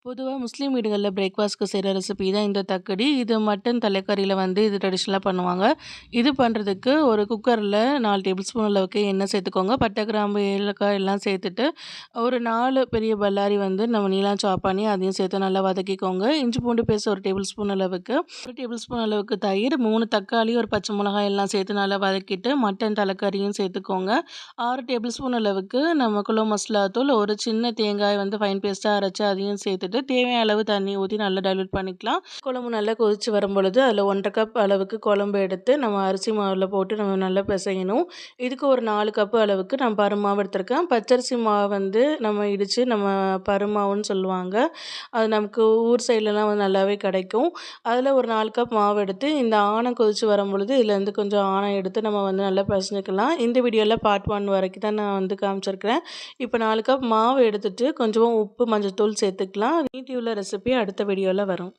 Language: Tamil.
பொதுவா முஸ்லீம் வீடுகள்ல பிரேக்ஃபாஸ்ட்க்கு செய்ற ரெசிபி தான் இந்த தக்கடி. இது மட்டன் தலைக்கறியில வந்து இது ட்ரெடிஷனலா பண்ணுவாங்க. இது பண்றதுக்கு ஒரு குக்கர்ல 4 டேபிள் ஸ்பூன் அளவுக்கு எண்ணெய் சேர்த்துக்கோங்க. பட்டை, கிராம்பு, ஏலக்காய் எல்லாம் சேர்த்துட்டு, ஒரு 4 பெரிய பல்லாரி வந்து நம்ம நீளமா சாப் பண்ணி அதையும் சேர்த்து நல்லா வதக்கிக்கோங்க. இஞ்சி பூண்டு பேஸ்ட் 1 டேபிள் ஸ்பூன் அளவுக்கு, 1 டேபிள் ஸ்பூன் அளவுக்கு தயிர், 3 தக்காளி, ஒரு பச்சை மிளகாய் எல்லாம் சேர்த்து நல்லா வதக்கிட்டு, மட்டன் தலைக்கறியும் சேர்த்துக்கோங்க. 6 டேபிள் ஸ்பூன் அளவுக்கு நம்ம குழம்பு மசாலா தூள், ஒரு சின்ன தேங்காய் வந்து ஃபைன் பேஸ்ட்டா அரைச்சு அதையும் சேர்த்துட்டு, தேவையான அளவு தண்ணி ஊத்தி நல்லா டைல்யூட் பண்ணிக்கலாம். குழம்பு நல்லா கொதிச்சு வரும்பொழுது, அதில 1 1/2 கப் அளவுக்கு குழம்பு எடுத்து நம்ம அரிசி மாவுல போட்டு நம்ம நல்லா பிசையணும். இதுக்கு ஒரு 4 கப் அளவுக்கு நான் பருமாவு எடுத்திருக்கேன். பச்சரிசி மாவு வந்து நம்ம இடிச்சு நம்ம பருமாவுன்னு சொல்லுவாங்க. அது நமக்கு ஊர் சைட்லலாம் வந்து நல்லாவே கிடைக்கும். அதில ஒரு 4 கப் மாவு எடுத்து இந்த ஆணம் கொதிச்சு வரும்பொழுது, இதுலேருந்து கொஞ்சம் ஆணம் எடுத்து நம்ம வந்து நல்லா பிசைஞ்சுக்கலாம். இந்த வீடியோல பார்ட் 1 வரைக்கும் தான் நான் வந்து காமிச்சிருக்கிறேன். இப்போ 4 கப் மாவு எடுத்துட்டு கொஞ்சமா உப்பு, மஞ்சள்தூள் சேர்த்துக்கலாம். மீதி உள்ள ரெசிபி அடுத்த வீடியோல வரும்.